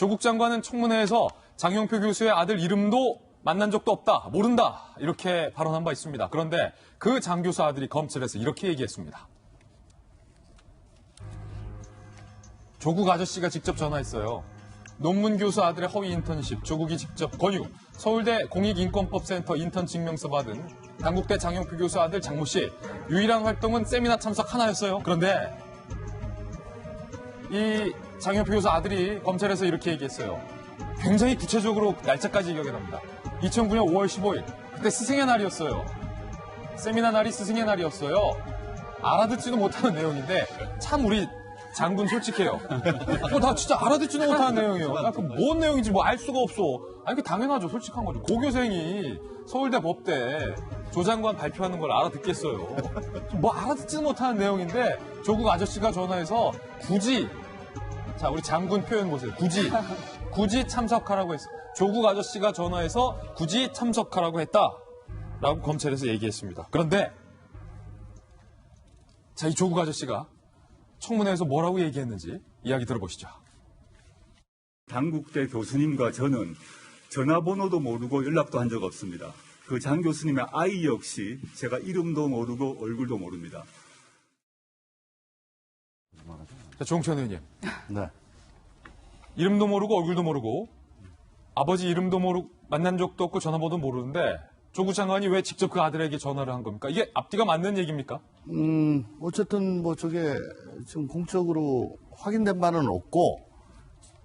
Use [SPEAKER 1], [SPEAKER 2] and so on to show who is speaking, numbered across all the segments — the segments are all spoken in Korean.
[SPEAKER 1] 조국 장관은 청문회에서 장영표 교수의 아들 이름도 만난 적도 없다, 모른다 이렇게 발언한 바 있습니다. 그런데 그 장 교수 아들이 검찰에서 이렇게 얘기했습니다. 조국 아저씨가 직접 전화했어요. 논문 교수 아들의 허위 인턴십, 조국이 직접 권유, 서울대 공익인권법센터 인턴 증명서 받은 당국대 장영표 교수 아들 장모 씨, 유일한 활동은 세미나 참석 하나였어요. 그런데 이 장영표 교수 아들이 검찰에서 이렇게 얘기했어요. 굉장히 구체적으로 날짜까지 기억이 납니다. 2009년 5월 15일, 그때 스승의 날이었어요. 세미나 날이 스승의 날이었어요. 알아듣지도 못하는 내용인데 참 우리 장군 솔직해요. 나 진짜 알아듣지도 못하는 내용이에요. 뭔 내용인지 알 수가 없어. 아니, 그 당연하죠. 솔직한 거죠. 고교생이 서울대 법대 조 장관 발표하는 걸 알아듣겠어요. 알아듣지도 못하는 내용인데 조국 아저씨가 전화해서 굳이, 자, 우리 장군 표현 보세요. 굳이 참석하라고 했어. 조국 아저씨가 전화해서 굳이 참석하라고 했다라고 검찰에서 얘기했습니다. 그런데 자, 이 조국 아저씨가 청문회에서 뭐라고 얘기했는지 이야기 들어보시죠.
[SPEAKER 2] 당국대 교수님과 저는 전화번호도 모르고 연락도 한 적 없습니다. 그 장 교수님의 아이 역시 제가 이름도 모르고 얼굴도 모릅니다.
[SPEAKER 1] 자, 조홍천 의원님.
[SPEAKER 3] 네.
[SPEAKER 1] 이름도 모르고 얼굴도 모르고 아버지 이름도 모르고 만난 적도 없고 전화번호도 모르는데 조국 장관이 왜 직접 그 아들에게 전화를 한 겁니까? 이게 앞뒤가 맞는 얘기입니까?
[SPEAKER 3] 어쨌든 저게 지금 공적으로 확인된 바는 없고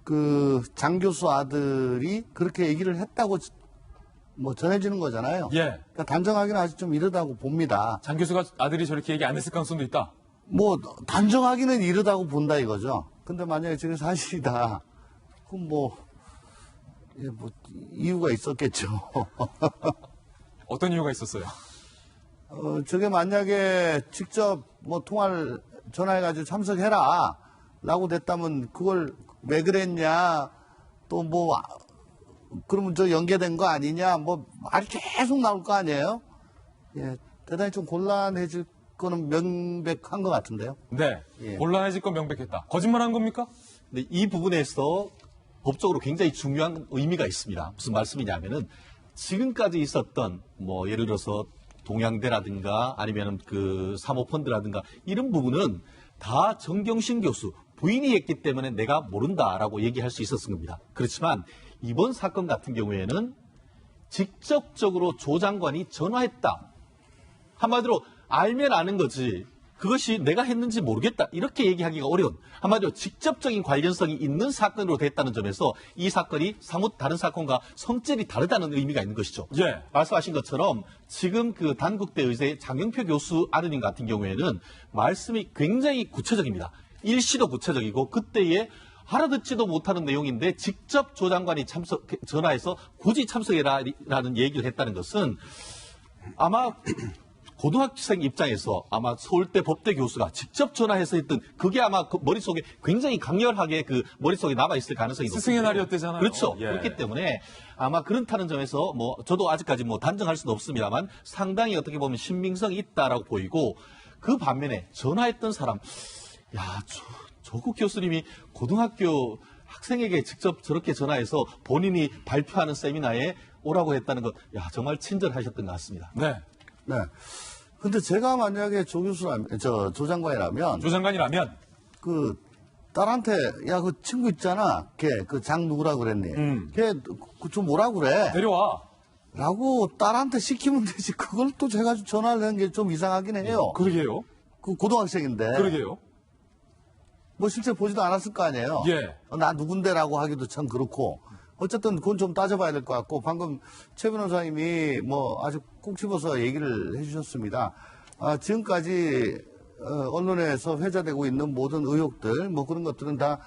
[SPEAKER 3] 그 장 교수 아들이 그렇게 얘기를 했다고 전해지는 거잖아요.
[SPEAKER 1] 예.
[SPEAKER 3] 그러니까 단정하기는 아직 좀 이르다고 봅니다.
[SPEAKER 1] 장 교수가 아들이 저렇게 얘기 안 했을 가능성도 있다.
[SPEAKER 3] 단정하기는 이르다고 본다 이거죠. 근데 만약에 저게 사실이다. 그럼 이유가 있었겠죠.
[SPEAKER 1] 어떤 이유가 있었어요?
[SPEAKER 3] 저게 만약에 직접 통화를 전화해가지고 참석해라 라고 됐다면 그걸 왜 그랬냐 또 그러면 저 연계된 거 아니냐 말이 계속 나올 거 아니에요? 예, 대단히 좀 곤란해질 거는 명백한 것 같은데요.
[SPEAKER 1] 네,
[SPEAKER 3] 예.
[SPEAKER 1] 곤란해질 건 명백했다. 거짓말한 겁니까?
[SPEAKER 4] 근데 이 부분에서 법적으로 굉장히 중요한 의미가 있습니다. 무슨 말씀이냐면은 지금까지 있었던 예를 들어서 동양대라든가 아니면은 그 사모펀드라든가 이런 부분은 다 정경심 교수 부인이 했기 때문에 내가 모른다라고 얘기할 수 있었을 겁니다. 그렇지만 이번 사건 같은 경우에는 직접적으로 조 장관이 전화했다. 한마디로 알면 아는 거지. 그것이 내가 했는지 모르겠다. 이렇게 얘기하기가 어려운, 한마디로 직접적인 관련성이 있는 사건으로 됐다는 점에서 이 사건이 사뭇 다른 사건과 성질이 다르다는 의미가 있는 것이죠.
[SPEAKER 1] 예.
[SPEAKER 4] 말씀하신 것처럼 지금 그 단국대 의대 장영표 교수 아드님 같은 경우에는 말씀이 굉장히 구체적입니다. 일시도 구체적이고 그때에 알아듣지도 못하는 내용인데 직접 조 장관이 전화해서 굳이 참석해라라는 얘기를 했다는 것은 아마 고등학생 입장에서 아마 서울대 법대 교수가 직접 전화해서 했던 그게 아마 그 머릿속에 굉장히 강렬하게 그 머릿속에 남아있을 가능성이 높습니다.
[SPEAKER 1] 스승의 날이었대잖아요.
[SPEAKER 4] 그렇죠.
[SPEAKER 1] 예.
[SPEAKER 4] 그렇기 때문에 아마 그렇다는 점에서 저도 아직까지 단정할 수는 없습니다만 상당히 어떻게 보면 신빙성이 있다라고 보이고 그 반면에 전화했던 사람, 조국 교수님이 고등학교 학생에게 직접 저렇게 전화해서 본인이 발표하는 세미나에 오라고 했다는 것, 정말 친절하셨던 것 같습니다.
[SPEAKER 1] 네.
[SPEAKER 3] 네. 근데 제가 만약에 조 조 장관이라면 그 딸한테 그 친구 있잖아. 그 장 누구라 그랬니? 걔 좀 뭐라 그래?
[SPEAKER 1] 데려와.
[SPEAKER 3] 라고 딸한테 시키면 되지. 그걸 또 제가 전화를 하는 게 좀 이상하긴 해요.
[SPEAKER 1] 그러게요.
[SPEAKER 3] 그 고등학생인데.
[SPEAKER 1] 그러게요.
[SPEAKER 3] 실제 보지도 않았을 거 아니에요.
[SPEAKER 1] 예.
[SPEAKER 3] 나 누군데라고 하기도 참 그렇고. 어쨌든 그건 좀 따져봐야 될 것 같고 방금 최 변호사님이 아주 꼭 집어서 얘기를 해주셨습니다. 지금까지 언론에서 회자되고 있는 모든 의혹들 그런 것들은 다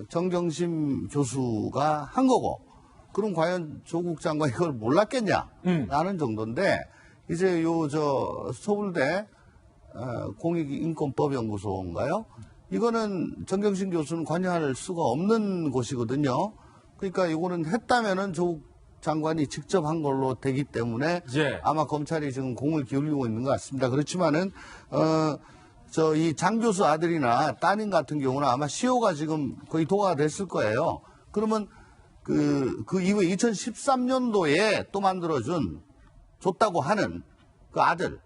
[SPEAKER 3] 정경심 교수가 한 거고 그럼 과연 조국 장관이 이걸 몰랐겠냐라는 정도인데 이제 서울대 공익인권법연구소인가요? 이거는 정경심 교수는 관여할 수가 없는 곳이거든요. 그러니까 이거는 했다면은 조국 장관이 직접 한 걸로 되기 때문에
[SPEAKER 1] 예.
[SPEAKER 3] 아마 검찰이 지금 공을 기울이고 있는 것 같습니다. 그렇지만은 이 장 교수 아들이나 따님 같은 경우는 아마 시효가 지금 거의 도과가 됐을 거예요. 그러면 그 이후에 2013년도에 또 줬다고 하는 그 아들,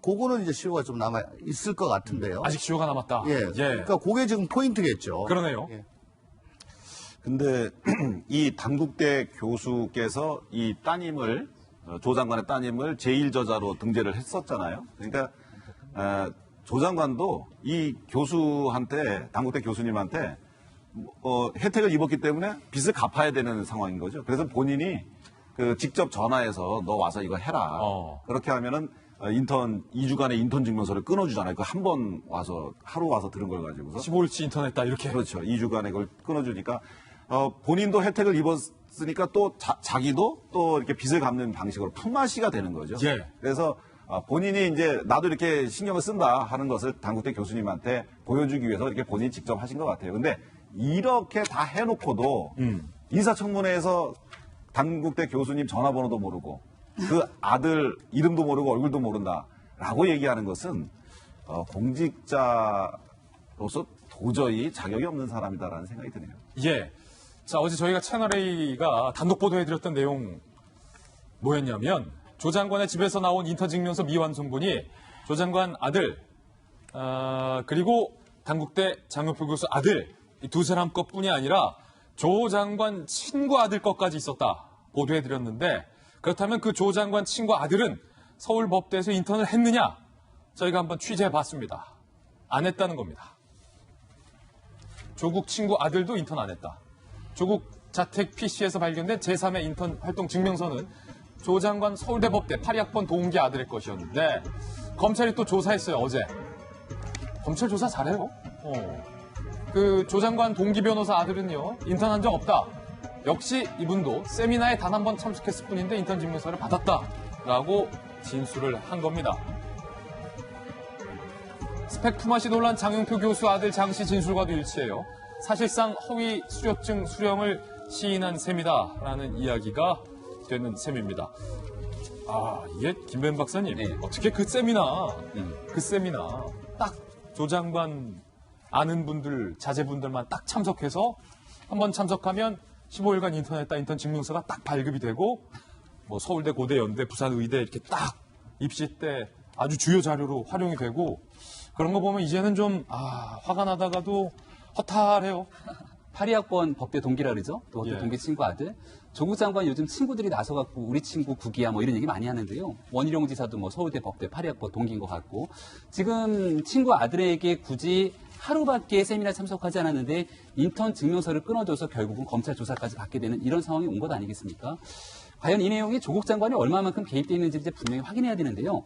[SPEAKER 3] 그거는 이제 시효가 좀 남아 있을 것 같은데요.
[SPEAKER 1] 아직 시효가 남았다.
[SPEAKER 3] 예. 그러니까 그게 지금 포인트겠죠.
[SPEAKER 1] 그러네요.
[SPEAKER 3] 예.
[SPEAKER 5] 근데 이 당국대 교수께서 이 따님을 조 장관의 따님을 제1저자로 등재를 했었잖아요. 그러니까 조 장관도 이 교수한테 당국대 교수님한테 혜택을 입었기 때문에 빚을 갚아야 되는 상황인 거죠. 그래서 본인이 직접 전화해서 너 와서 이거 해라. 그렇게 하면은 인턴 2주간의 인턴 증명서를 끊어주잖아요. 그 한 번 와서 하루 와서 들은 걸 가지고서
[SPEAKER 1] 15일치 인턴 했다 이렇게.
[SPEAKER 5] 그렇죠. 2주간의 걸 끊어주니까 본인도 혜택을 입었으니까 또 자기도 또 이렇게 빚을 갚는 방식으로 품앗이가 되는 거죠.
[SPEAKER 1] 예.
[SPEAKER 5] 그래서 본인이 이제 나도 이렇게 신경을 쓴다 하는 것을 당국대 교수님한테 보여주기 위해서 이렇게 본인이 직접 하신 것 같아요. 근데 이렇게 다 해놓고도 인사청문회에서 당국대 교수님 전화번호도 모르고 그 아들 이름도 모르고 얼굴도 모른다라고 얘기하는 것은 공직자로서 도저히 자격이 없는 사람이다라는 생각이 드네요.
[SPEAKER 1] 예. 자, 어제 저희가 채널A가 단독 보도해드렸던 내용 뭐였냐면 조 장관의 집에서 나온 인턴 증명서 미완성본이 조 장관 아들 그리고 당국대 장효표 교수 아들 이 두 사람 것뿐이 아니라 조 장관 친구 아들 것까지 있었다 보도해드렸는데 그렇다면 그 조 장관 친구 아들은 서울법대에서 인턴을 했느냐? 저희가 한번 취재해봤습니다. 안 했다는 겁니다. 조국 친구 아들도 인턴 안 했다. 조국 자택 PC에서 발견된 제3의 인턴 활동 증명서는 조 장관 서울대법대 82학번 동기 아들의 것이었는데 검찰이 또 조사했어요, 어제. 검찰 조사 잘해요. 그 조 장관 동기 변호사 아들은요, 인턴 한 적 없다. 역시 이분도 세미나에 단 한 번 참석했을 뿐인데 인턴 증명서를 받았다라고 진술을 한 겁니다. 스펙 품앗이 논란 장용표 교수 아들 장씨 진술과도 일치해요. 사실상 허위 수료증 수령을 시인한 셈이다라는 이야기가 되는 셈입니다. 이게 김弁박사님 어떻게 그 세미나 딱 조 장관 아는 분들 자제분들만 딱 참석해서 한번 참석하면 15일간 인턴했다 인턴 증명서가 딱 발급이 되고 뭐 서울대, 고대, 연대, 부산 의대 이렇게 딱 입시 때 아주 주요 자료로 활용이 되고 그런 거 보면 이제는 좀 화가 나다가도 허탈해요.
[SPEAKER 6] 82학번 법대 동기라 그러죠. 또 법대
[SPEAKER 1] 예.
[SPEAKER 6] 동기 친구 아들. 조국 장관 요즘 친구들이 나서갖고 우리 친구 국이야 뭐 이런 얘기 많이 하는데요. 원희룡 지사도 뭐 서울대 법대 82학번 동기인 것 같고 지금 친구 아들에게 굳이 하루밖에 세미나 참석하지 않았는데 인턴 증명서를 끊어줘서 결국은 검찰 조사까지 받게 되는 이런 상황이 온 것 아니겠습니까? 과연 이 내용이 조국 장관이 얼마만큼 개입되어 있는지 이제 분명히 확인해야 되는데요.